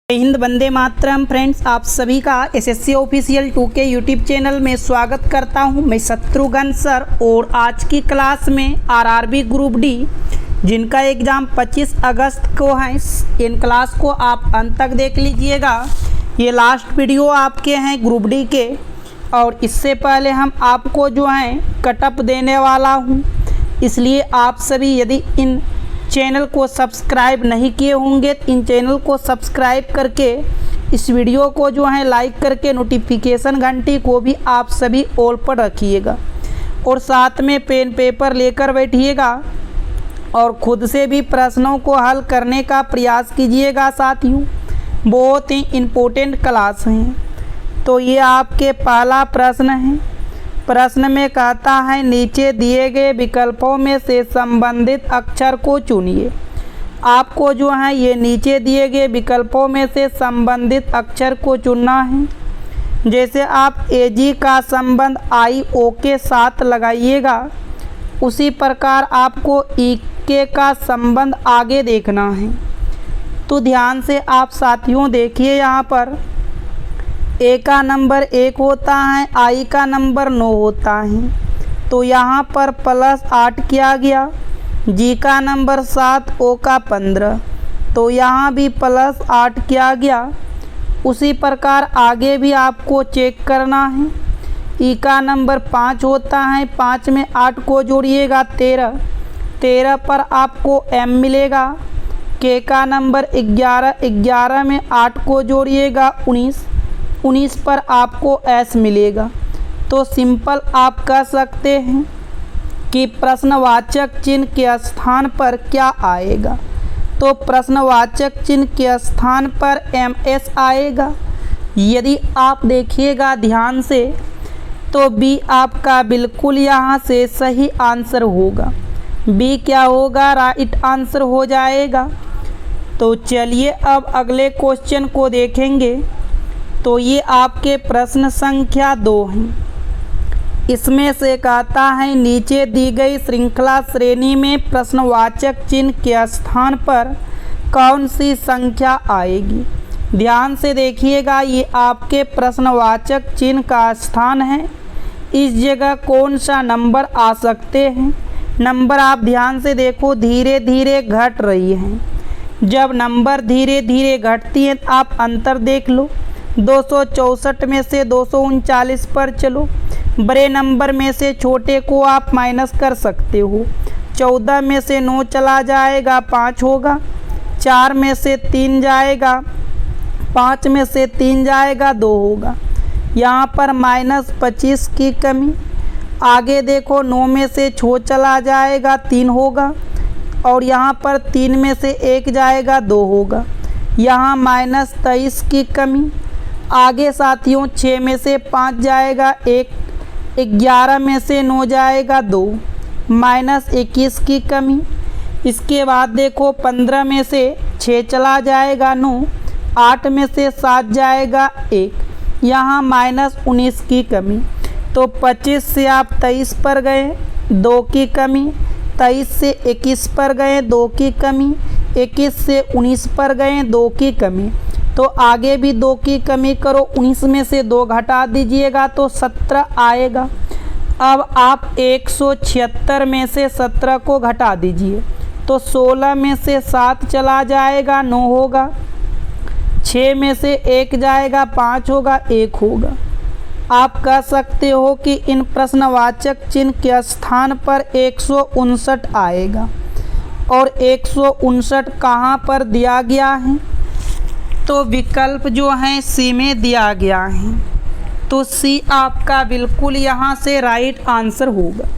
जय हिंद, वंदे मातरम। फ्रेंड्स, आप सभी का SSC official 2K YouTube channel में स्वागत करता हूं। मैं शत्रुघ्न सर और आज की क्लास में आरआरबी ग्रुप डी जिनका एग्ज़ाम 25 अगस्त को है, इन क्लास को आप अंत तक देख लीजिएगा। ये लास्ट वीडियो आपके हैं ग्रुप डी के, और इससे पहले हम आपको जो है कटअप देने वाला हूँ। इसलिए आप सभी यदि इन चैनल को सब्सक्राइब नहीं किए होंगे तो इन चैनल को सब्सक्राइब करके इस वीडियो को जो है लाइक करके नोटिफिकेशन घंटी को भी आप सभी ऑल पर रखिएगा, और साथ में पेन पेपर लेकर बैठिएगा और खुद से भी प्रश्नों को हल करने का प्रयास कीजिएगा। साथियों, बहुत ही इम्पोर्टेंट क्लास हैं। तो ये आपके पहला प्रश्न है। प्रश्न में कहता है नीचे दिए गए विकल्पों में से संबंधित अक्षर को चुनिए। आपको जो है ये नीचे दिए गए विकल्पों में से संबंधित अक्षर को चुनना है। जैसे आप एजी का संबंध आई ओ के साथ लगाइएगा, उसी प्रकार आपको ई के का संबंध आगे देखना है। तो ध्यान से आप साथियों देखिए, यहाँ पर ए का नंबर 1 होता है, आई का नंबर 9 होता है। तो यहाँ पर +8 किया गया। जी का नंबर 7, ओ का 15, तो यहाँ भी +8 किया गया। उसी प्रकार आगे भी आपको चेक करना है। ई का नंबर 5 होता है, 5 में 8 को जोड़िएगा 13, 13 पर आपको एम मिलेगा। के का नंबर 11, 11 में 8 को जोड़िएगा 19, 19 पर आपको एस मिलेगा। तो सिंपल आप कह सकते हैं कि प्रश्नवाचक चिन्ह के स्थान पर क्या आएगा। तो प्रश्नवाचक चिन्ह के स्थान पर एम एस आएगा। यदि आप देखिएगा ध्यान से तो बी आपका बिल्कुल यहाँ से सही आंसर होगा। बी क्या होगा? राइट आंसर हो जाएगा। तो चलिए अब अगले क्वेश्चन को देखेंगे। तो ये आपके प्रश्न संख्या 2 हैं। इसमें से कहता है नीचे दी गई श्रृंखला श्रेणी में प्रश्नवाचक चिन्ह के स्थान पर कौन सी संख्या आएगी। ध्यान से देखिएगा, ये आपके प्रश्नवाचक चिन्ह का स्थान है। इस जगह कौन सा नंबर आ सकते हैं। नंबर आप ध्यान से देखो, धीरे धीरे घट रही हैं। जब नंबर धीरे धीरे घटती हैं तो आप अंतर देख लो। 264 में से 239 पर चलो। बड़े नंबर में से छोटे को आप माइनस कर सकते हो। 14 में से 9 चला जाएगा, 5 होगा। 4 में से 3 जाएगा, 5 में से 3 जाएगा, 2 होगा। यहाँ पर -25 की कमी। आगे देखो, 9 में से 6 चला जाएगा, 3 होगा। और यहाँ पर 3 में से 1 जाएगा, 2 होगा। यहाँ -23 की कमी। आगे साथियों 6 में से 5 जाएगा, 1, 11 में से 9 जाएगा, 2, -21 की कमी। इसके बाद देखो 15 में से 6 चला जाएगा, 9, 8 में से 7 जाएगा, 1, यहाँ -19 की कमी। तो 25 से आप 23 पर गए, 2 की कमी। 23 से 21 पर गए, 2 की कमी। 21 से 19 पर गए, 2 की कमी। तो आगे भी 2 की कमी करो, 19 में से 2 घटा दीजिएगा तो 17 आएगा। अब आप 176 में से 17 को घटा दीजिए तो 16 में से 7 चला जाएगा, 9 होगा। 6 में से 1 जाएगा, 5 होगा, 1 होगा। आप कह सकते हो कि इन प्रश्नवाचक चिन्ह के स्थान पर 159 आएगा। और 159 कहाँ पर दिया गया है? तो विकल्प जो है सी में दिया गया है। तो सी आपका बिल्कुल यहाँ से राइट आंसर होगा।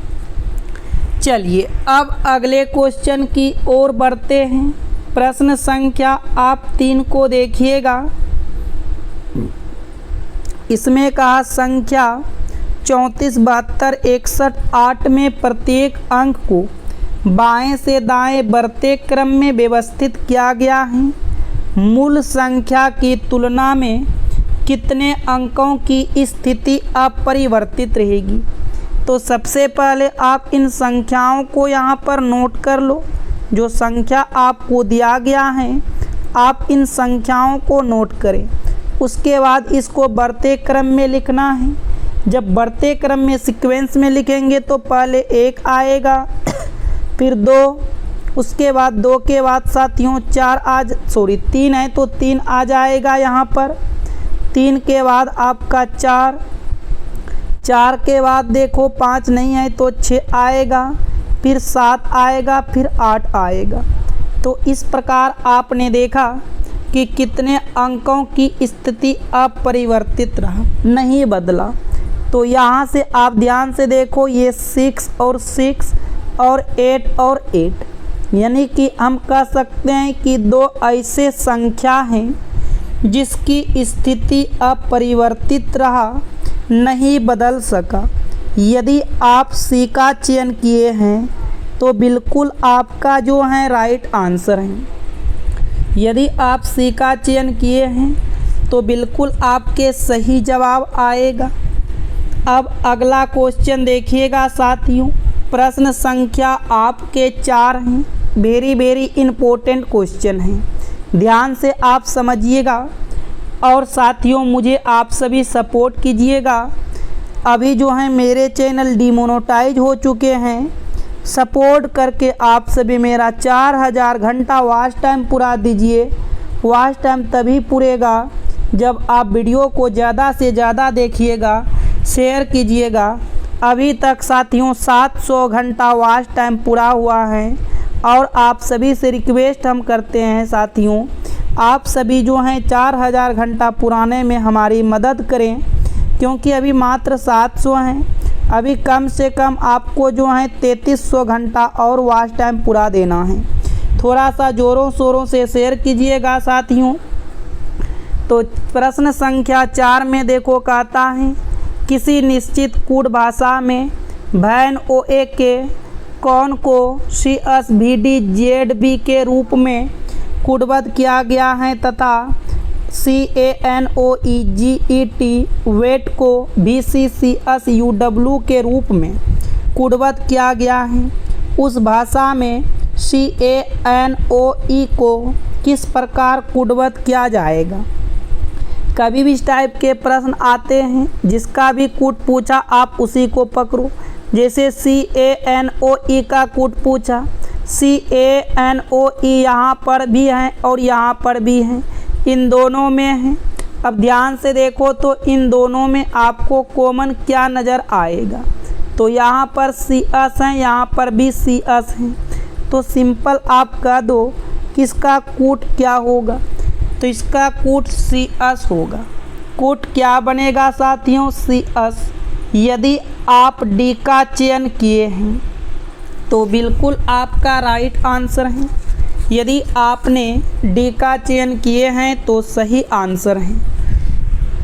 चलिए अब अगले क्वेश्चन की ओर बढ़ते हैं। प्रश्न संख्या आप 3 को देखिएगा। इसमें कहा संख्या 34, 72, 61, 8 में प्रत्येक अंक को बाएं से दाएं बढ़ते क्रम में व्यवस्थित किया गया है। मूल संख्या की तुलना में कितने अंकों की स्थिति अपरिवर्तित रहेगी। तो सबसे पहले आप इन संख्याओं को यहाँ पर नोट कर लो। जो संख्या आपको दिया गया है आप इन संख्याओं को नोट करें। उसके बाद इसको बढ़ते क्रम में लिखना है। जब बढ़ते क्रम में सीक्वेंस में लिखेंगे तो पहले 1 आएगा, फिर 2, उसके बाद 2 के बाद साथियों 3 है तो 3 आ जाएगा यहाँ पर। 3 के बाद आपका 4 के बाद देखो 5 नहीं है तो 6 आएगा, फिर 7 आएगा, फिर 8 आएगा। तो इस प्रकार आपने देखा कि कितने अंकों की स्थिति अपरिवर्तित रहा, नहीं बदला। तो यहाँ से आप ध्यान से देखो, ये 6 और 6 और 8 और 8, यानी कि हम कह सकते हैं कि 2 ऐसे संख्या हैं जिसकी स्थिति अपरिवर्तित रहा, नहीं बदल सका। यदि आप सी का चयन किए हैं तो बिल्कुल आपका जो है राइट आंसर है। यदि आप सी का चयन किए हैं तो बिल्कुल आपके सही जवाब आएगा। अब अगला क्वेश्चन देखिएगा साथियों, प्रश्न संख्या आपके 4 हैं। वेरी इम्पोर्टेंट क्वेश्चन है, ध्यान से आप समझिएगा और साथियों मुझे आप सभी सपोर्ट कीजिएगा। अभी जो है मेरे चैनल डिमोनेटाइज हो चुके हैं, सपोर्ट करके आप सभी मेरा 4000 घंटा वॉच टाइम पूरा दीजिए। वॉच टाइम तभी पूरेगा जब आप वीडियो को ज़्यादा से ज़्यादा देखिएगा, शेयर कीजिएगा। अभी तक साथियों 700 घंटा वॉच टाइम पूरा हुआ है और आप सभी से रिक्वेस्ट हम करते हैं साथियों, आप सभी जो हैं 4000 घंटा पुराने में हमारी मदद करें, क्योंकि अभी मात्र 700 हैं। अभी कम से कम आपको जो है 3300 घंटा और वॉच टाइम पूरा देना है। थोड़ा सा ज़ोरों शोरों से शेयर कीजिएगा साथियों। तो प्रश्न संख्या 4 में देखो कहता है, किसी निश्चित कूट भाषा में वैन OA के कौन को CSVDZB के रूप में कूटबद्ध किया गया है तथा CANOEGET वेट को VCCSUW के रूप में कूटबद्ध किया गया है। उस भाषा में CANOE को किस प्रकार कूटबद्ध किया जाएगा। कभी भी इस टाइप के प्रश्न आते हैं, जिसका भी कूट पूछा आप उसी को पकड़ो। जैसे CANOE का कूट पूछा, CANOE यहाँ पर भी है और यहाँ पर भी है, इन दोनों में है। अब ध्यान से देखो तो इन दोनों में आपको कॉमन क्या नज़र आएगा। तो यहाँ पर CS है, यहाँ पर भी CS है। तो सिंपल आप कह दो किसका कूट क्या होगा, तो इसका कूट CS होगा। कूट क्या बनेगा साथियों, CS। यदि आप D का चयन किए हैं तो बिल्कुल आपका राइट आंसर है। यदि आपने D का चयन किए हैं तो सही आंसर है।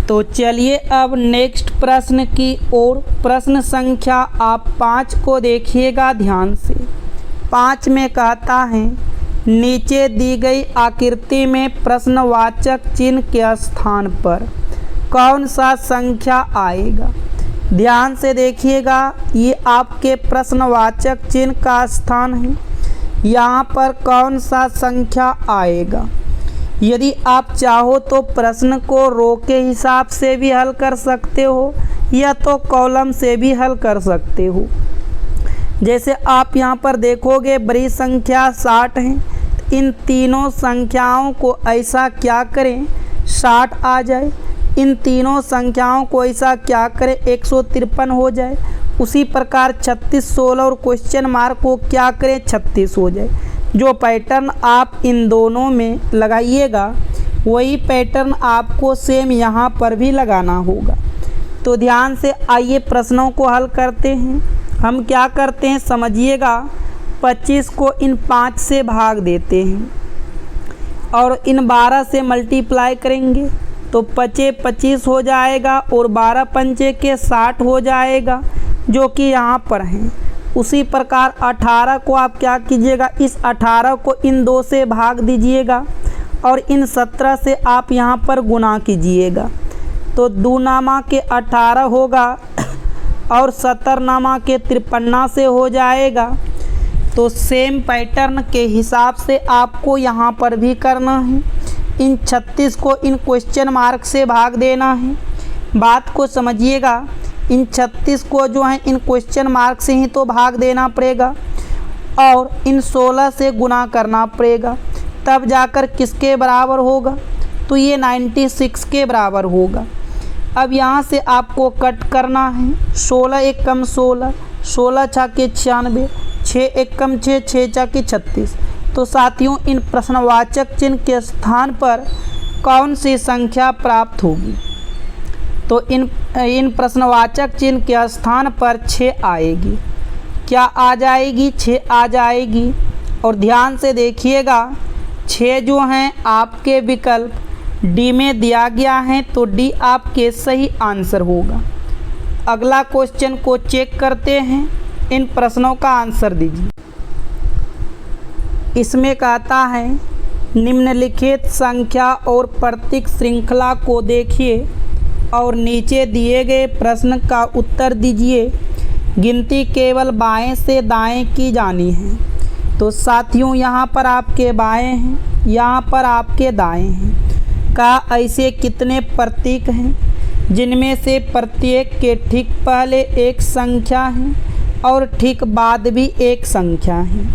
तो चलिए अब नेक्स्ट प्रश्न की ओर। प्रश्न संख्या आप 5 को देखिएगा ध्यान से। 5 में कहता है, नीचे दी गई आकृति में प्रश्नवाचक चिन्ह के स्थान पर कौन सा संख्या आएगा। ध्यान से देखिएगा, ये आपके प्रश्नवाचक चिन्ह का स्थान है। यहाँ पर कौन सा संख्या आएगा। यदि आप चाहो तो प्रश्न को रो के हिसाब से भी हल कर सकते हो या तो कॉलम से भी हल कर सकते हो। जैसे आप यहाँ पर देखोगे बड़ी संख्या 60 है, इन तीनों संख्याओं को ऐसा क्या करें 60 आ जाए। इन तीनों संख्याओं को ऐसा क्या करें 153 हो जाए। उसी प्रकार 36, 16 और क्वेश्चन मार्क को क्या करें 36 हो जाए। जो पैटर्न आप इन दोनों में लगाइएगा वही पैटर्न आपको सेम यहाँ पर भी लगाना होगा। तो ध्यान से आइए प्रश्नों को हल करते हैं। हम क्या करते हैं समझिएगा, 25 को इन 5 से भाग देते हैं और इन 12 से मल्टीप्लाई करेंगे तो 25 हो जाएगा और 12 पंचे के 60 हो जाएगा, जो कि यहाँ पर हैं। उसी प्रकार 18 को आप क्या कीजिएगा, इस 18 को इन 2 से भाग दीजिएगा और इन 17 से आप यहाँ पर गुना कीजिएगा। तो 2 नामा के 18 होगा और 70 नामा के 53 से हो जाएगा। तो सेम पैटर्न के हिसाब से आपको यहाँ पर भी करना है। इन 36 को इन क्वेश्चन मार्क से भाग देना है। बात को समझिएगा, इन 36 को जो है इन क्वेश्चन मार्क से ही तो भाग देना पड़ेगा और इन 16 से गुना करना पड़ेगा, तब जाकर किसके बराबर होगा, तो ये 96 के बराबर होगा। अब यहाँ से आपको कट करना है, 16 एक कम 16, 16 छाके 96, 6 एक कम 6, 6 छाके 36। तो साथियों इन प्रश्नवाचक चिन्ह के स्थान पर कौन सी संख्या प्राप्त होगी, तो इन प्रश्नवाचक चिन्ह के स्थान पर 6 आएगी। क्या आ जाएगी, 6 आ जाएगी। और ध्यान से देखिएगा 6 जो हैं आपके विकल्प डी में दिया गया है, तो डी आपके सही आंसर होगा। अगला क्वेश्चन को चेक करते हैं, इन प्रश्नों का आंसर दीजिए। इसमें कहता है निम्नलिखित संख्या और प्रतीक श्रृंखला को देखिए और नीचे दिए गए प्रश्न का उत्तर दीजिए। गिनती केवल बाएं से दाएं की जानी है। तो साथियों यहाँ पर आपके बाएं हैं, यहाँ पर आपके दाएं हैं। का ऐसे कितने प्रतीक हैं जिनमें से प्रत्येक के ठीक पहले एक संख्या है और ठीक बाद भी एक संख्या है।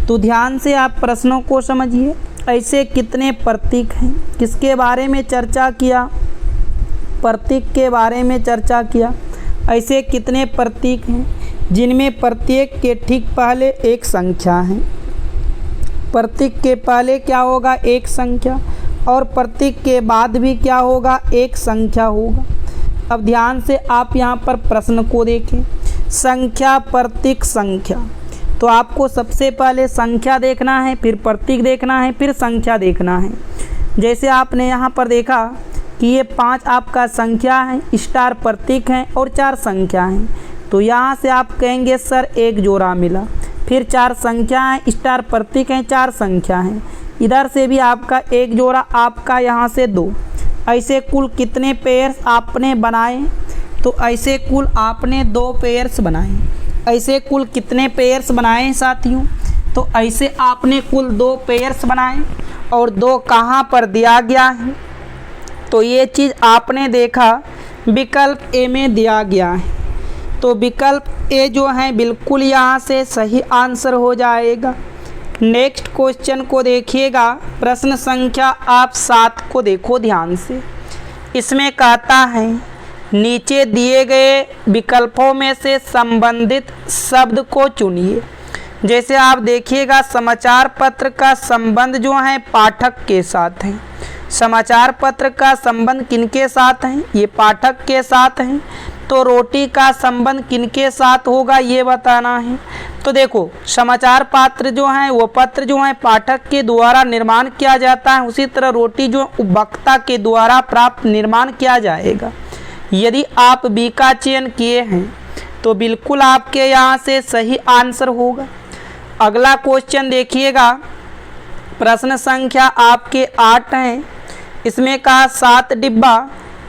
तो ध्यान से आप प्रश्नों को समझिए। ऐसे कितने प्रतीक हैं, किसके बारे में चर्चा किया, प्रतीक के बारे में चर्चा किया। ऐसे कितने प्रतीक हैं जिनमें प्रत्येक के ठीक पहले एक संख्या है। प्रतीक के पहले क्या होगा, एक संख्या, और प्रतीक के बाद भी क्या होगा, एक संख्या होगा। अब ध्यान से आप यहाँ पर प्रश्न को देखें, संख्या प्रतीक संख्या। तो आपको सबसे पहले संख्या देखना है, फिर प्रतीक देखना है, फिर संख्या देखना है। जैसे आपने यहाँ पर देखा कि ये 5 आपका संख्या है, स्टार प्रतीक हैं और 4 संख्या हैं। तो यहाँ से आप कहेंगे सर एक जोड़ा मिला, फिर 4 संख्या हैं, स्टार प्रतीक हैं, 4 संख्या हैं। इधर से भी आपका एक जोड़ा, आपका यहाँ से 2। ऐसे कुल कितने पेयर्स आपने बनाए, तो ऐसे कुल आपने 2 पेयर्स बनाए। ऐसे कुल कितने पेयर्स बनाए साथियों, तो ऐसे आपने कुल 2 पेयर्स बनाए और 2 कहाँ पर दिया गया है, तो ये चीज़ आपने देखा विकल्प ए में दिया गया है। तो विकल्प ए जो है बिल्कुल यहाँ से सही आंसर हो जाएगा। नेक्स्ट क्वेश्चन को देखिएगा, प्रश्न संख्या आप 7 को देखो ध्यान से। इसमें कहता है नीचे दिए गए विकल्पों में से संबंधित शब्द को चुनिए। जैसे आप देखिएगा समाचार पत्र का संबंध जो है पाठक के साथ है। समाचार पत्र का संबंध किनके साथ है, ये पाठक के साथ है। तो रोटी का संबंध किनके साथ होगा ये बताना है। तो देखो समाचार पत्र जो है वो पत्र जो है पाठक के द्वारा निर्माण किया जाता है, उसी तरह रोटी जो उपभोक्ता के द्वारा प्राप्त निर्माण किया जाएगा। यदि आप बी का चयन किए हैं तो बिल्कुल आपके यहाँ से सही आंसर होगा। अगला क्वेश्चन देखिएगा, प्रश्न संख्या आपके 8 हैं। इसमें कहा 7 डिब्बा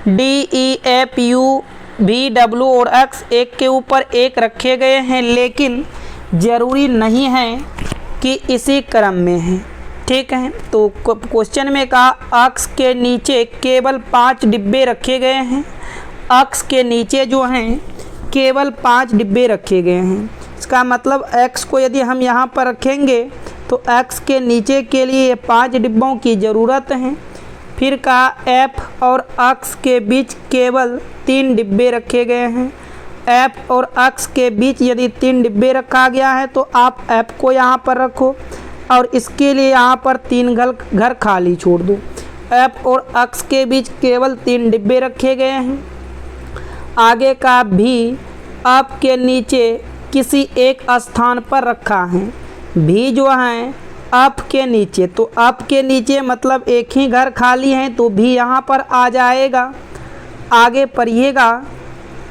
DEFU VW और X एक के ऊपर एक रखे गए हैं, लेकिन ज़रूरी नहीं है कि इसी क्रम में है। ठीक है, तो क्वेश्चन में कहा X के नीचे केवल 5 डिब्बे रखे गए हैं। X के नीचे जो हैं केवल 5 डिब्बे रखे गए हैं। इसका मतलब X को यदि हम यहाँ पर रखेंगे तो X के नीचे के लिए 5 डिब्बों की ज़रूरत है। फिर कहा F और X के बीच केवल 3 डिब्बे रखे गए हैं। F और X के बीच यदि 3 डिब्बे रखा गया है तो आप F को यहाँ पर रखो और इसके लिए यहाँ पर 3 घर खाली छोड़ दो। F और X के बीच केवल 3 डिब्बे रखे गए हैं। आगे का भी F के नीचे किसी एक स्थान पर रखा है। भी जो है F के नीचे, तो F के नीचे मतलब एक ही घर खाली है, तो भी यहाँ पर आ जाएगा। आगे पढ़िएगा,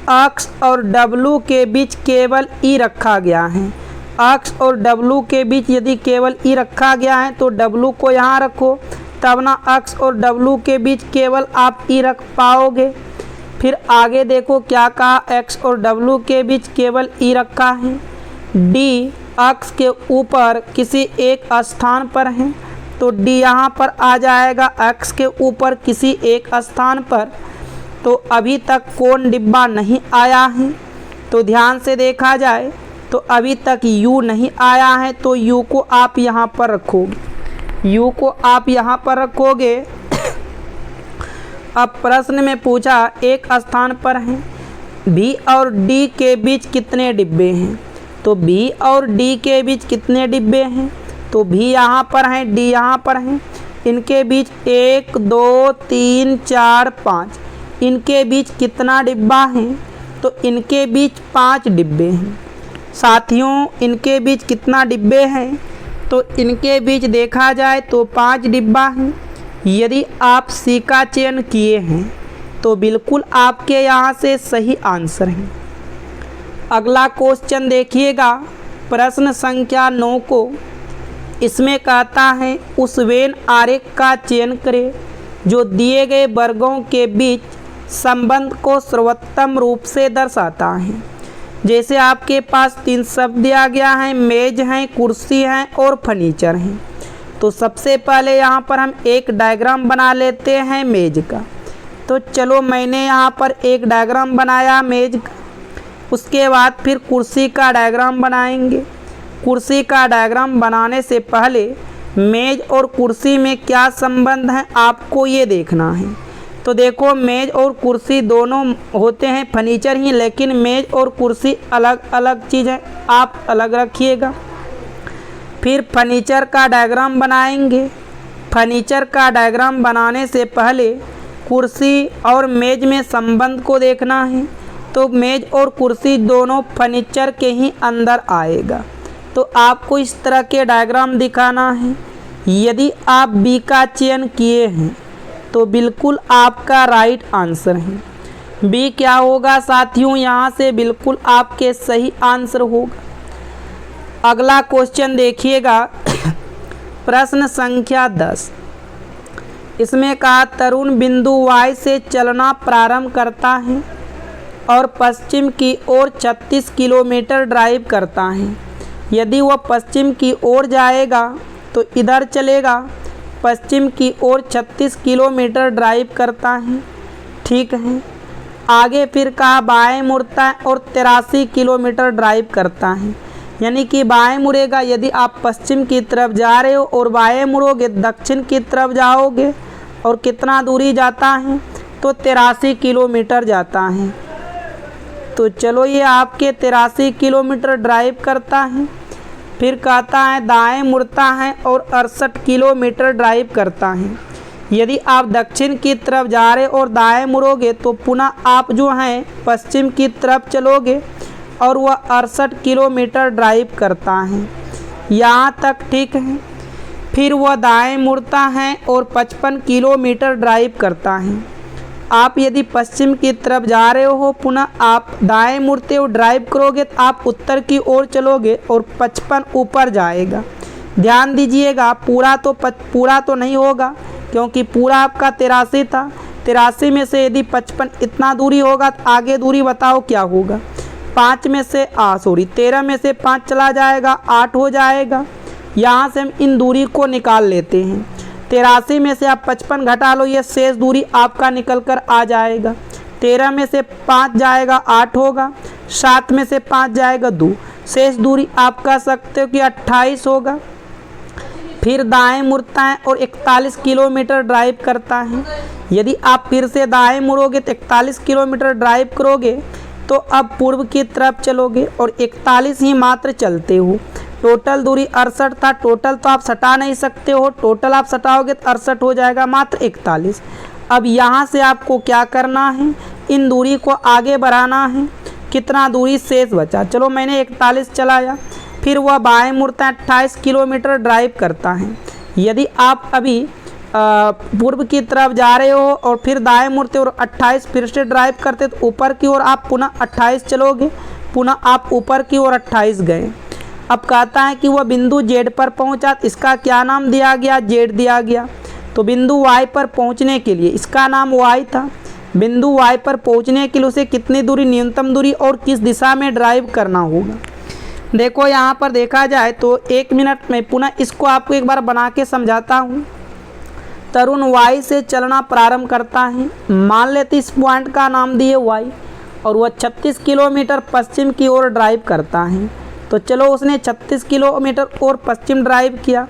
X और W के बीच केवल E रखा गया है। X और W के बीच यदि केवल E रखा गया है तो W को यहाँ रखो, तब ना X और W के बीच केवल आप E रख पाओगे। फिर आगे देखो क्या कहा, X और W के बीच केवल E रखा है। D X के ऊपर किसी एक स्थान पर है, तो डी यहाँ पर आ जाएगा x के ऊपर किसी एक स्थान पर। तो अभी तक कौन डिब्बा नहीं आया है, तो ध्यान से देखा जाए तो अभी तक u नहीं आया है, तो u को आप यहाँ पर रखोगे, u को आप यहाँ पर रखोगे। अब प्रश्न में पूछा एक स्थान पर है, b और d के बीच कितने डिब्बे हैं, तो b और d के बीच कितने डिब्बे हैं, तो b यहाँ पर हैं, d यहाँ पर हैं, इनके बीच 1 2 3 4 5, इनके बीच कितना डिब्बा है, तो इनके बीच 5 डिब्बे हैं। साथियों इनके बीच कितना डिब्बे हैं, तो इनके बीच देखा जाए तो 5 डिब्बा हैं। यदि आप सी का चयन किए हैं तो बिल्कुल आपके यहाँ से सही आंसर है। अगला क्वेश्चन देखिएगा, प्रश्न संख्या 9 को। इसमें कहता है उस वेन आरेख का चयन करें जो दिए गए वर्गों के बीच संबंध को सर्वोत्तम रूप से दर्शाता है। जैसे आपके पास 3 शब्द दिया गया है, मेज है, कुर्सी है और फर्नीचर है। तो सबसे पहले यहाँ पर हम एक डायग्राम बना लेते हैं मेज का। तो चलो मैंने यहाँ पर एक डायग्राम बनाया मेज का। उसके बाद फिर कुर्सी का डायग्राम बनाएंगे। कुर्सी का डायग्राम बनाने से पहले मेज और कुर्सी में क्या संबंध है आपको ये देखना है। तो देखो मेज और कुर्सी दोनों होते हैं फर्नीचर ही, लेकिन मेज और कुर्सी अलग अलग चीज़ है, आप अलग रखिएगा। फिर फर्नीचर का डायग्राम बनाएंगे। फर्नीचर का डायग्राम बनाने से पहले कुर्सी और मेज में संबंध को देखना है। तो मेज और कुर्सी दोनों फर्नीचर के ही अंदर आएगा। तो आपको इस तरह के डायग्राम दिखाना है। यदि आप बी का चयन किए हैं तो बिल्कुल आपका राइट आंसर है। बी क्या होगा साथियों, यहाँ से बिल्कुल आपके सही आंसर होगा। अगला क्वेश्चन देखिएगा, प्रश्न संख्या 10। इसमें कहा तरुण बिंदु Y से चलना प्रारंभ करता है और पश्चिम की ओर 36 किलोमीटर ड्राइव करता है। यदि वह पश्चिम की ओर जाएगा तो इधर चलेगा। पश्चिम की ओर 36 किलोमीटर ड्राइव करता है, ठीक है। आगे फिर कहा बाएं मुड़ता है और 83 किलोमीटर ड्राइव करता है। यानी कि बाएं मुड़ेगा, यदि आप पश्चिम की तरफ जा रहे हो और बाएं मुड़ोगे दक्षिण की तरफ जाओगे। और कितना दूरी जाता है, तो 83 किलोमीटर जाता है। तो चलो ये आपके 83 किलोमीटर ड्राइव करता है। फिर कहता है दाएं मुड़ता है और 68 किलोमीटर ड्राइव करता है। यदि आप दक्षिण की तरफ जा रहे और दाएं मुड़ोगे तो पुनः आप जो हैं पश्चिम की तरफ चलोगे और वह 68 किलोमीटर ड्राइव करता है। यहाँ तक ठीक है। फिर वह दाएं मुड़ता है और 55 किलोमीटर ड्राइव करता है। आप यदि पश्चिम की तरफ जा रहे हो, पुनः आप दाएं मुड़ते हो ड्राइव करोगे तो आप उत्तर की ओर चलोगे और 55 ऊपर जाएगा। ध्यान दीजिएगा, पूरा तो नहीं होगा क्योंकि पूरा आपका 83 था। 83 में से यदि 55 इतना दूरी होगा तो आगे दूरी बताओ क्या होगा। 13 में से 5 चला जाएगा, 8 हो जाएगा। यहाँ से हम इन दूरी को निकाल लेते हैं। 83 में से आप 55 घटा लो, ये शेष दूरी आपका निकल कर आ जाएगा। 13 में से 5 जाएगा 8 होगा, 7 में से 5 जाएगा 2, शेष दूरी आप कह सकते हो कि 28 होगा। फिर दाएं मुड़ता है और 41 किलोमीटर ड्राइव करता है। यदि आप फिर से दाएं मुड़ोगे तो 41 किलोमीटर ड्राइव करोगे तो अब पूर्व की तरफ चलोगे और 41 ही मात्र चलते हो। टोटल दूरी 68 था, टोटल तो आप सटा नहीं सकते हो, टोटल आप सटाओगे तो 68 हो जाएगा, मात्र 41। अब यहाँ से आपको क्या करना है, इन दूरी को आगे बढ़ाना है। कितना दूरी शेष बचा, चलो मैंने 41 चलाया। फिर वह बाएं मुड़ता है, 28 किलोमीटर ड्राइव करता है। यदि आप अभी पूर्व की तरफ जा रहे हो और फिर दाएं मुड़ते और 28 फिर से ड्राइव करते तो ऊपर की ओर आप पुनः 28 चलोगे, पुनः आप ऊपर की ओर 28 गए। अब कहता है कि वह बिंदु जेड पर पहुंचा, तो इसका क्या नाम दिया गया, जेड दिया गया। तो बिंदु वाई पर पहुंचने के लिए इसका नाम वाई था। बिंदु वाई पर पहुंचने के लिए उसे कितनी दूरी, न्यूनतम दूरी और किस दिशा में ड्राइव करना होगा। देखो यहाँ पर देखा जाए तो 1 मिनट में पुनः इसको आपको एक बार बना के समझाता हूँ। तरुण वाई से चलना प्रारंभ करता है। मान लेते इस पॉइंट का नाम दिए वाई और वह 36 किलोमीटर पश्चिम की ओर ड्राइव करता है। तो चलो उसने 36 किलोमीटर और पश्चिम ड्राइव किया।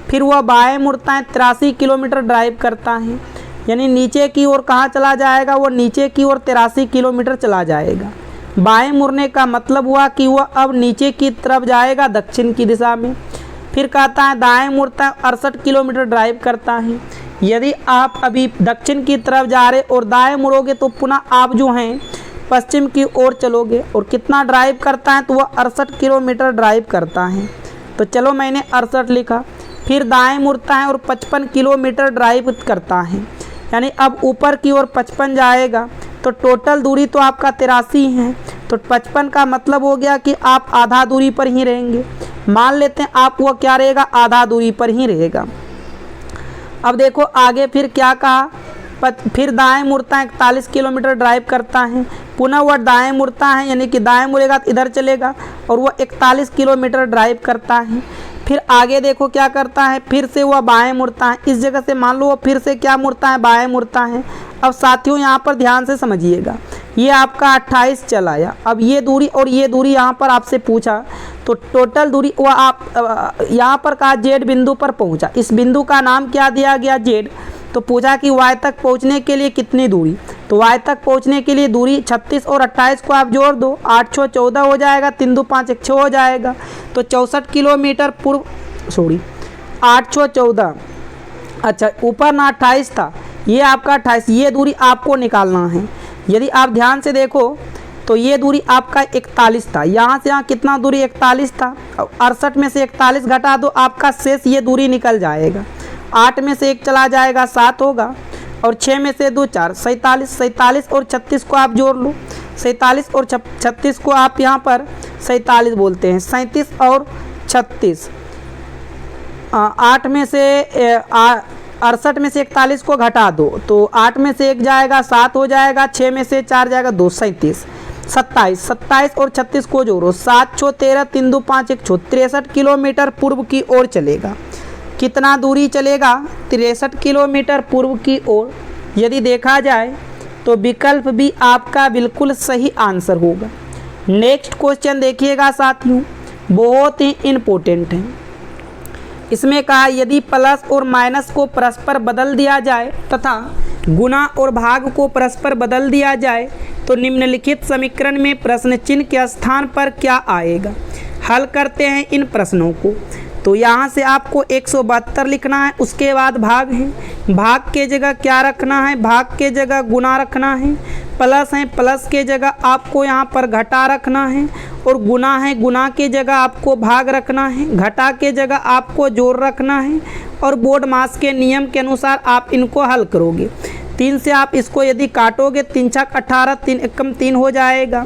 फिर वह बाएं मुड़ता है, 83 किलोमीटर ड्राइव करता है। यानी नीचे की ओर कहाँ चला जाएगा, वो नीचे की ओर 83 किलोमीटर चला जाएगा। बाएं मुड़ने का मतलब हुआ कि वह अब नीचे की तरफ जाएगा, दक्षिण की दिशा में। फिर कहता है दाएं मुड़ता है, 68 किलोमीटर ड्राइव करता है। यदि आप अभी दक्षिण की तरफ जा रहे और दाएं मुड़ोगे तो पुनः आप जो हैं पश्चिम की ओर चलोगे। और कितना ड्राइव करता है, तो वह 68 किलोमीटर ड्राइव करता है। तो चलो मैंने 68 लिखा। फिर दाएं मुड़ता है और 55 किलोमीटर ड्राइव करता है। यानी अब ऊपर की ओर 55 जाएगा। तो टोटल दूरी तो आपका 83 है। तो 55 का मतलब हो गया कि आप आधा दूरी पर ही रहेंगे। मान लेते हैं आप वो क्या रहेगा, आधा दूरी पर ही रहेगा। अब देखो आगे फिर क्या कहा, फिर दाएं मुड़ता है, 41 किलोमीटर ड्राइव करता है। पुनः वह दाएं मुड़ता है, यानी कि दाएं मुड़ेगा तो इधर चलेगा और वह 41 किलोमीटर ड्राइव करता है। फिर आगे देखो क्या करता है, फिर से वह बाएं मुड़ता है। इस जगह से मान लो वो फिर से क्या मुड़ता है, बाएं मुड़ता है। अब साथियों यहाँ पर ध्यान से समझिएगा, ये आपका 28 चला आया। अब ये दूरी और ये दूरी यहाँ पर आपसे पूछा तो टोटल दूरी वह आप यहाँ पर कहा जेड बिंदु पर पहुँचा। इस बिंदु का नाम क्या दिया गया, जेड। तो पूछा कि वाई तक पहुँचने के लिए कितनी दूरी, तो वाई तक पहुँचने के लिए दूरी 36 और 28 को आप जोड़ दो, 8 6 14 हो जाएगा, 3 2 5 1 6 हो जाएगा। तो 64 किलोमीटर पूर्व 8 6 14, अच्छा ऊपर ना 28 था, ये आपका 28, ये दूरी आपको निकालना है। यदि आप ध्यान से देखो तो ये दूरी आपका 41 था, यहाँ से यहाँ कितना दूरी 41 था। 68 में से 41 घटा दो, आपका शेष ये दूरी निकल जाएगा। 8 में से 1 चला जाएगा, 7 होगा। और 6 में से 2 4, 47। 47 और 36 को आप जोड़ लो, 47 और 36 को आप यहाँ पर 47 बोलते हैं। 37 और 36, 8 में से 68 में से 41 को घटा दो तो 8 में से 1 जाएगा, 7 हो जाएगा। 6 में से 4 जाएगा, 2 37। 27 27 और 36 को जोड़ो, 7 6 13, 3 2 5 1 6, 63 किलोमीटर पूर्व की ओर चलेगा। कितना दूरी चलेगा, 63 किलोमीटर पूर्व की ओर। यदि देखा जाए तो विकल्प भी आपका बिल्कुल सही आंसर होगा। नेक्स्ट क्वेश्चन देखिएगा साथियों, बहुत ही इम्पोर्टेंट है। इसमें कहा यदि प्लस और माइनस को परस्पर बदल दिया जाए तथा गुणा और भाग को परस्पर बदल दिया जाए तो निम्नलिखित समीकरण में प्रश्न चिन्ह के स्थान पर क्या आएगा। हल करते हैं इन प्रश्नों को। तो यहाँ से आपको 172 लिखना है, उसके बाद भाग है, भाग के जगह क्या रखना है, भाग के जगह गुना रखना है। प्लस है, प्लस के जगह आपको यहाँ पर घटा रखना है। और गुना है, गुना के जगह आपको भाग रखना है, घटा के जगह आपको जोड़ रखना है। और बोर्ड मास के नियम के अनुसार आप इनको हल करोगे। 3 से आप इसको यदि काटोगे, 3 छक 18, 3 एकम 3 हो जाएगा।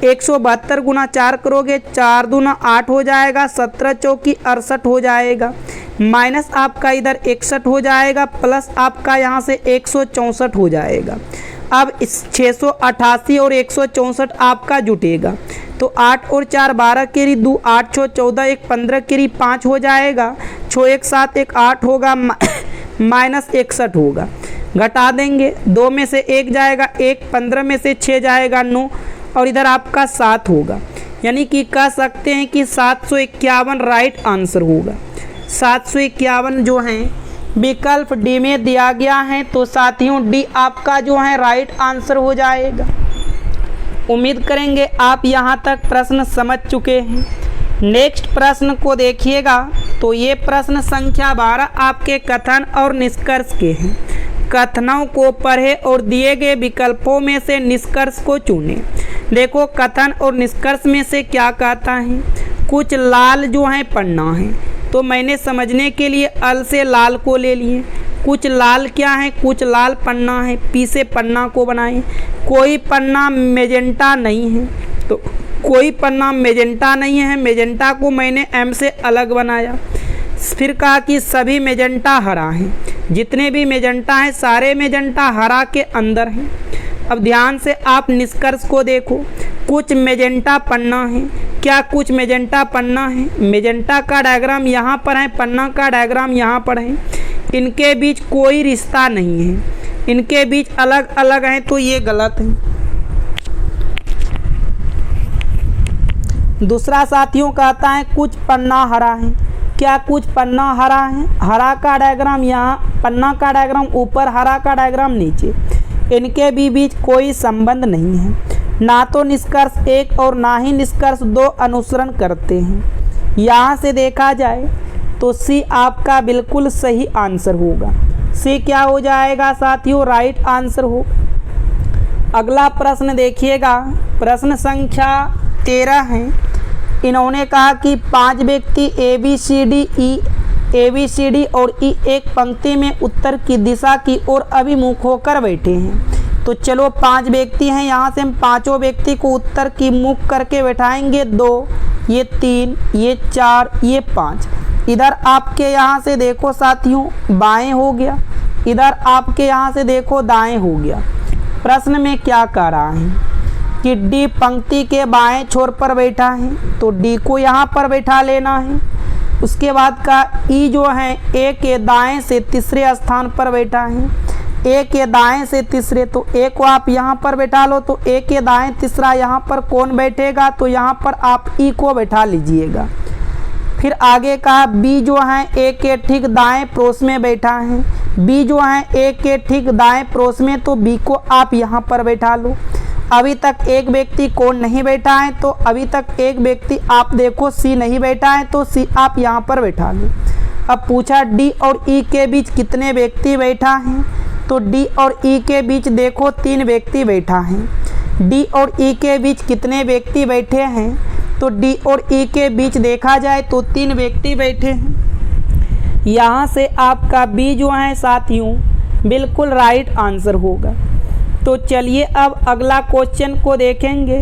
172 गुना 4 करोगे, 4 दूना 8 हो जाएगा, 17 चौकी 68 हो जाएगा। माइनस आपका इधर 61 हो जाएगा, प्लस आपका यहाँ से 164 हो जाएगा। अब इस 688 और 164 आपका जुटेगा। तो 8 और 4 12 केरी 2, 8 6 14, 1 15 केरी 5 हो जाएगा। 6 1 7 1 8 होगा, माइनस 61 होगा। घटा देंगे, 2 में से 1 जाएगा 1, 15 में से 6 जाएगा 9 और इधर आपका 7 होगा। यानी कि कह सकते हैं कि 751 राइट आंसर होगा। 751 जो है विकल्प डी में दिया गया है। तो साथियों डी आपका जो है राइट आंसर हो जाएगा। उम्मीद करेंगे आप यहाँ तक प्रश्न समझ चुके हैं। नेक्स्ट प्रश्न को देखिएगा। तो ये प्रश्न संख्या 12 आपके कथन और निष्कर्ष के हैं। कथनों को पढ़े और दिए गए विकल्पों में से निष्कर्ष को चुनें। देखो कथन और निष्कर्ष में से क्या कहता है, कुछ लाल जो है पढ़ना है। तो मैंने समझने के लिए अल से लाल को ले लिए। कुछ लाल क्या है, कुछ लाल पन्ना है, पी से पन्ना को बनाएं। कोई पन्ना मेजेंटा नहीं है, तो कोई पन्ना मेजेंटा नहीं है, मेजेंटा को मैंने एम से अलग बनाया। फिर कहा कि सभी मेजेंटा हरा हैं, जितने भी मेजेंटा हैं सारे मेजेंटा हरा के अंदर हैं। अब ध्यान से आप निष्कर्ष को देखो, कुछ मेजेंटा पन्ना है, क्या कुछ मेजेंटा पन्ना है? मेजेंटा का डायग्राम यहाँ पर है, पन्ना का डायग्राम यहाँ पर है। इनके बीच कोई रिश्ता नहीं है, इनके बीच अलग अलग हैं, तो ये गलत है। दूसरा साथियों कहता है कुछ पन्ना हरा है। क्या कुछ पन्ना हरा है? हरा का डायग्राम यहाँ, पन्ना का डायग्राम ऊपर, हरा का डायग्राम नीचे। इनके भी बीच कोई संबंध नहीं है। ना तो निष्कर्ष एक और ना ही निष्कर्ष दो अनुसरण करते हैं। यहाँ से देखा जाए तो सी आपका बिल्कुल सही आंसर होगा। सी क्या हो जाएगा साथियों? राइट आंसर हो। अगला प्रश्न देखिएगा, प्रश्न संख्या 13 है। इन्होंने कहा कि 5 व्यक्ति ए बी सी डी और ई एक पंक्ति में उत्तर की दिशा की ओर अभिमुख होकर बैठे हैं। तो चलो 5 व्यक्ति हैं, यहाँ से हम पांचों व्यक्ति को उत्तर की मुख करके बैठाएंगे। 2, ये 3, ये 4, ये 5। इधर आपके यहाँ से देखो साथियों बाएं हो गया, इधर आपके यहाँ से देखो दाएं हो गया। प्रश्न में क्या कह रहा है कि डी पंक्ति के बाएं छोर पर बैठा है, तो डी को यहाँ पर बैठा लेना है। उसके बाद का ई जो है ए के दाएं से तीसरे स्थान पर बैठा है। ए के दाएं से तीसरे, तो ए को आप यहाँ पर बैठा लो, तो ए के दाएं तीसरा यहाँ पर कौन बैठेगा? तो यहाँ पर आप ई को बैठा लीजिएगा। फिर आगे का बी जो है ए के ठीक दाएं पड़ोस में बैठा है। बी जो है ए के ठीक दाएं पड़ोस में, तो बी को आप यहाँ पर बैठा लो। अभी तक एक व्यक्ति कौन नहीं बैठा है? तो अभी तक एक व्यक्ति आप देखो सी नहीं बैठा है, तो सी आप यहाँ पर बैठा लो। अब पूछा डी और ई के बीच कितने व्यक्ति बैठा हैं? तो डी और ई के बीच देखो 3 व्यक्ति बैठा है। डी और ई के बीच कितने व्यक्ति बैठे हैं? तो डी और ई के बीच देखा जाए तो 3 व्यक्ति बैठे हैं। यहाँ से आपका बी जो है साथियों बिल्कुल राइट आंसर होगा। तो चलिए अब अगला क्वेश्चन को देखेंगे।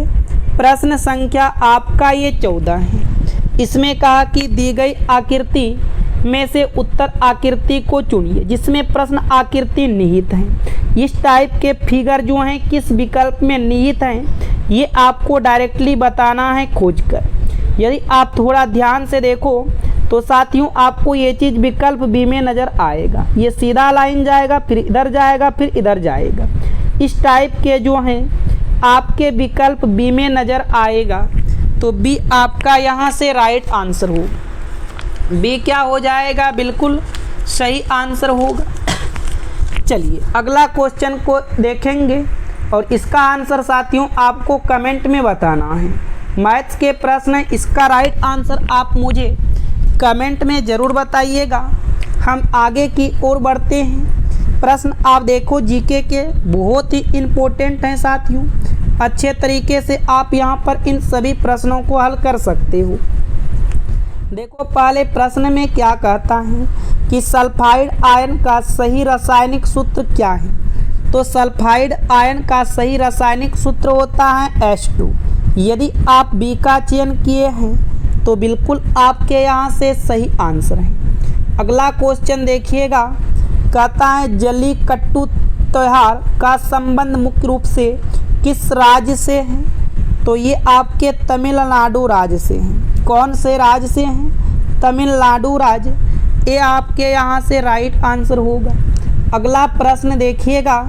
प्रश्न संख्या आपका ये 14 है। इसमें कहा कि दी गई आकृति में से उत्तर आकृति को चुनिए जिसमें प्रश्न आकृति निहित है। इस टाइप के फिगर जो हैं किस विकल्प में निहित हैं ये आपको डायरेक्टली बताना है खोजकर। यदि आप थोड़ा ध्यान से देखो तो साथियों आपको ये चीज़ विकल्प बी में नज़र आएगा। ये सीधा लाइन जाएगा, फिर इधर जाएगा, फिर इधर जाएगा। इस टाइप के जो हैं आपके विकल्प बी में नज़र आएगा, तो बी आपका यहाँ से राइट आंसर होगा। बी क्या हो जाएगा? बिल्कुल सही आंसर होगा। चलिए अगला क्वेश्चन को देखेंगे और इसका आंसर साथियों आपको कमेंट में बताना है। मैथ्स के प्रश्न है, इसका राइट आंसर आप मुझे कमेंट में ज़रूर बताइएगा। हम आगे की ओर बढ़ते हैं। प्रश्न आप देखो जीके के बहुत ही इम्पोर्टेंट हैं साथियों। अच्छे तरीके से आप यहाँ पर इन सभी प्रश्नों को हल कर सकते हो। देखो पहले प्रश्न में क्या कहता है कि सल्फाइड आयन का सही रासायनिक सूत्र क्या है? तो सल्फाइड आयन का सही रासायनिक सूत्र होता है H2। यदि आप बी का चयन किए हैं तो बिल्कुल आपके यहाँ से सही आंसर है। अगला क्वेश्चन देखिएगा, कहता है जल्लीकट्टू त्यौहार का संबंध मुख्य रूप से किस राज्य से है? तो ये आपके तमिलनाडु राज्य से हैं। कौन से राज्य से हैं? तमिलनाडु राज्य। ये आपके यहाँ से राइट आंसर होगा। अगला प्रश्न देखिएगा,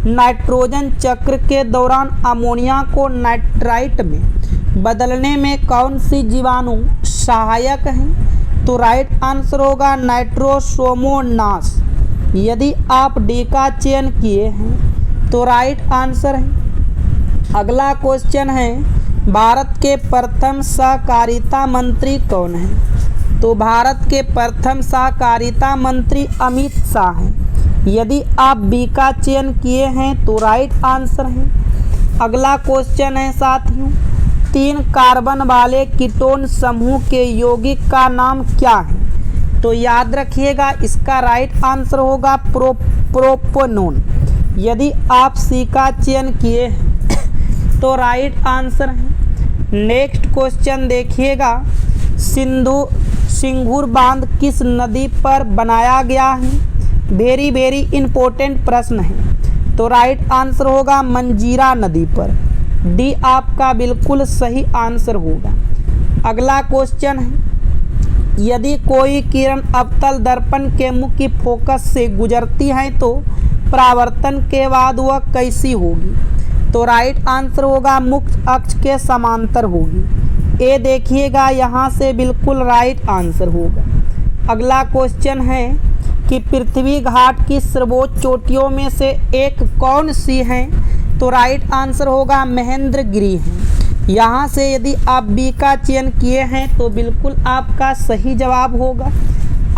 नाइट्रोजन चक्र के दौरान अमोनिया को नाइट्राइट में बदलने में कौन सी जीवाणु सहायक है? तो राइट आंसर होगा नाइट्रोसोमोनास। यदि आप डी का चयन किए हैं तो राइट आंसर है। अगला क्वेश्चन है, भारत के प्रथम सहकारिता मंत्री कौन है? तो भारत के प्रथम सहकारिता मंत्री अमित शाह हैं। यदि आप बी का चयन किए हैं तो राइट आंसर है। अगला क्वेश्चन है साथियों, 3 कार्बन वाले कीटोन समूह के यौगिक का नाम क्या है? तो याद रखिएगा इसका राइट आंसर होगा प्रोपोनोन। यदि आप सी का चयन किए हैं तो राइट आंसर है। नेक्स्ट क्वेश्चन देखिएगा, सिंघूर बांध किस नदी पर बनाया गया है? वेरी इंपॉर्टेंट प्रश्न है। तो राइट आंसर होगा मंजीरा नदी पर। डी आपका बिल्कुल सही आंसर होगा। अगला क्वेश्चन है, यदि कोई किरण अवतल दर्पण के मुख्य फोकस से गुजरती है तो परावर्तन के बाद वह कैसी होगी? तो राइट आंसर होगा मुख्य अक्ष के समांतर होगी। ये देखिएगा यहाँ से बिल्कुल राइट आंसर होगा। अगला क्वेश्चन है कि पृथ्वी घाट की सर्वोच्च चोटियों में से एक कौन सी है? तो राइट आंसर होगा महेंद्रगिरी है। यहाँ से यदि आप बी का चयन किए हैं तो बिल्कुल आपका सही जवाब होगा।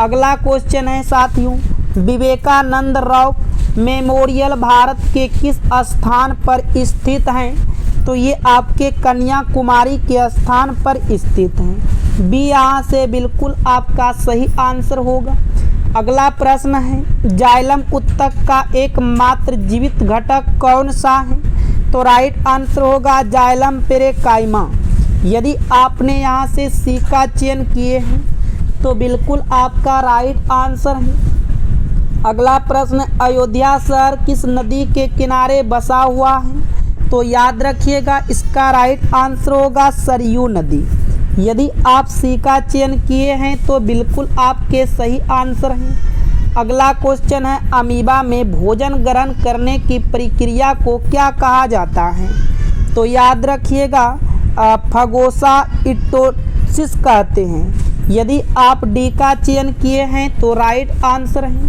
अगला क्वेश्चन है साथियों, विवेकानंद रॉक मेमोरियल भारत के किस स्थान पर स्थित हैं? तो ये आपके कन्याकुमारी के स्थान पर स्थित हैं। बी यहाँ से बिल्कुल आपका सही आंसर होगा। अगला प्रश्न है, जाइलम उत्तक का एकमात्र जीवित घटक कौन सा है? तो राइट आंसर होगा जाइलम पेरेकाइमा। यदि आपने यहाँ से सी का चयन किए हैं तो बिल्कुल आपका राइट आंसर है। अगला प्रश्न, अयोध्या शहर किस नदी के किनारे बसा हुआ है? तो याद रखिएगा इसका राइट आंसर होगा सरयू नदी। यदि आप सी का चयन किए हैं तो बिल्कुल आपके सही आंसर हैं। अगला क्वेश्चन है, अमीबा में भोजन ग्रहण करने की प्रक्रिया को क्या कहा जाता है? तो याद रखिएगा फागोसाइटोसिस कहते हैं। यदि आप डी का चयन किए हैं तो राइट आंसर है।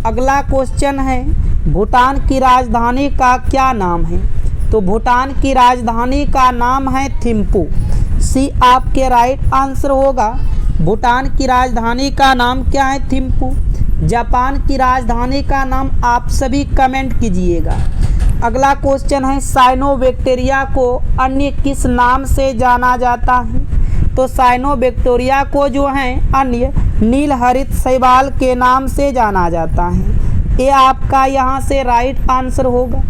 अगला क्वेश्चन है, भूटान की राजधानी का क्या नाम है? तो भूटान की राजधानी का नाम है थिम्पू। सी आपके राइट आंसर होगा। भूटान की राजधानी का नाम क्या है? थिम्पू। जापान की राजधानी का नाम आप सभी कमेंट कीजिएगा। अगला क्वेश्चन है, साइनोबैक्टीरिया को अन्य किस नाम से जाना जाता है? तो साइनोबैक्टीरिया को जो है अन्य नील हरित शैवाल के नाम से जाना जाता है। ये आपका यहाँ से राइट आंसर होगा।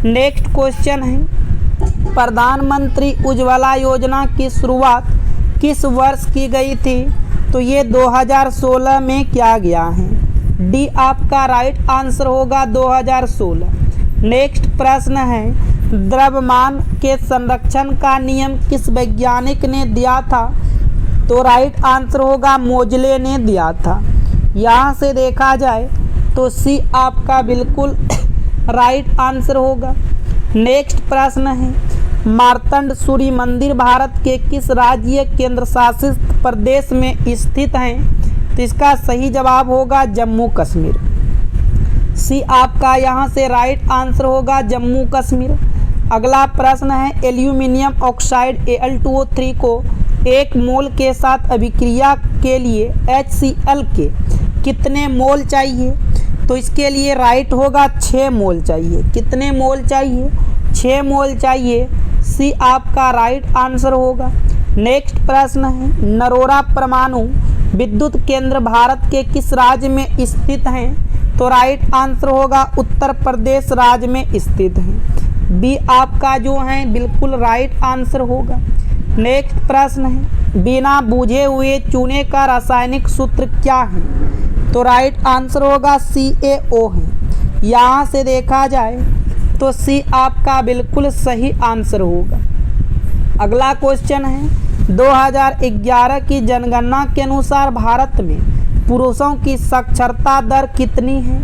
नेक्स्ट क्वेश्चन है, प्रधानमंत्री उज्ज्वला योजना की शुरुआत किस वर्ष की गई थी? तो ये 2016 में किया गया है। डी आपका राइट आंसर होगा 2016। नेक्स्ट प्रश्न है, द्रव्यमान के संरक्षण का नियम किस वैज्ञानिक ने दिया था? तो राइट आंसर होगा मोजले ने दिया था। यहाँ से देखा जाए तो सी आपका बिल्कुल राइट आंसर होगा। नेक्स्ट प्रश्न है, मार्तंड सूर्य मंदिर भारत के किस राज्य केंद्र शासित प्रदेश में स्थित हैं? तो इसका सही जवाब होगा जम्मू कश्मीर। सी आपका यहाँ से राइट आंसर होगा जम्मू कश्मीर। अगला प्रश्न है, एल्यूमिनियम ऑक्साइड Al2O3 को एक मोल के साथ अभिक्रिया के लिए HCl के कितने मोल चाहिए? तो इसके लिए राइट होगा 6 मोल चाहिए। कितने मोल चाहिए? 6 मोल चाहिए। सी आपका राइट आंसर होगा। नेक्स्ट प्रश्न है, नरोरा परमाणु विद्युत केंद्र भारत के किस राज्य में स्थित हैं? तो राइट आंसर होगा उत्तर प्रदेश राज्य में स्थित है। बी आपका जो है बिल्कुल राइट आंसर होगा। नेक्स्ट प्रश्न है, बिना बूझे हुए चूने का रासायनिक सूत्र क्या है? तो राइट आंसर होगा CaO है। यहाँ से देखा जाए तो सी आपका बिल्कुल सही आंसर होगा। अगला क्वेश्चन है, 2011 की जनगणना के अनुसार भारत में पुरुषों की साक्षरता दर कितनी है?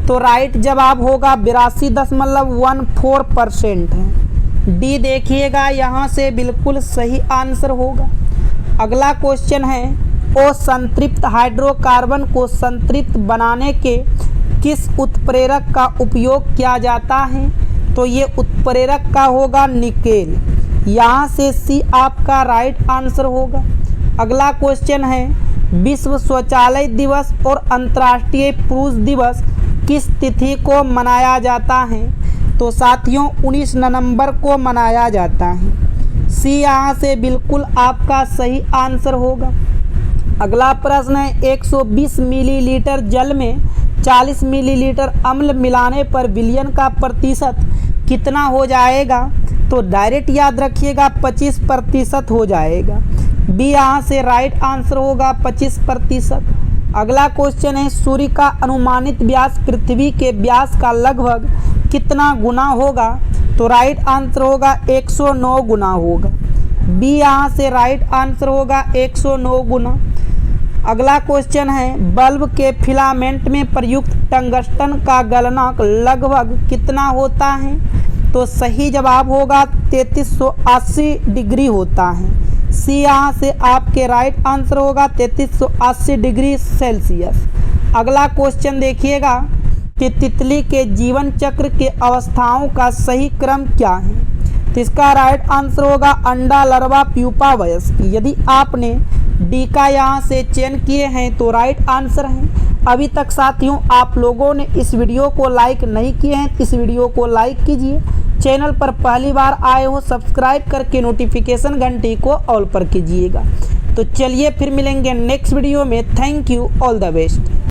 तो राइट जवाब होगा 82.14% है। डी देखिएगा यहाँ से बिल्कुल सही आंसर होगा। अगला क्वेश्चन है, असंतृप्त हाइड्रोकार्बन को संतृप्त बनाने के किस उत्प्रेरक का उपयोग किया जाता है? तो ये उत्प्रेरक का होगा निकेल। यहाँ से सी आपका राइट आंसर होगा। अगला क्वेश्चन है, विश्व शौचालय दिवस और अंतर्राष्ट्रीय पुरुष दिवस किस तिथि को मनाया जाता है? तो साथियों 19 नवंबर को मनाया जाता है। सी यहाँ से बिल्कुल आपका सही आंसर होगा। अगला प्रश्न है, 120 मिलीलीटर जल में 40 मिलीलीटर अम्ल मिलाने पर विलयन का प्रतिशत कितना हो जाएगा? तो डायरेक्ट याद रखिएगा 25% हो जाएगा। बी यहाँ से राइट आंसर होगा 25%। अगला क्वेश्चन है, सूर्य का अनुमानित व्यास पृथ्वी के व्यास का लगभग कितना गुना होगा? तो राइट आंसर होगा 109 गुना होगा। बी यहाँ से राइट आंसर होगा 109 गुना। अगला क्वेश्चन है बल्ब के फिलामेंट में प्रयुक्त टंगस्टन का गलनांक लगभग कितना होता है? तो सही जवाब होगा 3380 डिग्री होता है। सी यहाँ से आपके राइट आंसर होगा 3380 डिग्री सेल्सियस। अगला क्वेश्चन देखिएगा कि तितली के जीवन चक्र के अवस्थाओं का सही क्रम क्या है? तो इसका राइट आंसर होगा अंडा, लार्वा, प्यूपा, वयस्क। यदि आपने डी का यहाँ से चयन किए हैं तो राइट आंसर है। अभी तक साथियों आप लोगों ने इस वीडियो को लाइक नहीं किए हैं, इस वीडियो को लाइक कीजिए। चैनल पर पहली बार आए हो सब्सक्राइब करके नोटिफिकेशन घंटी को ऑल पर कीजिएगा। तो चलिए फिर मिलेंगे नेक्स्ट वीडियो में। Thank you, all the best.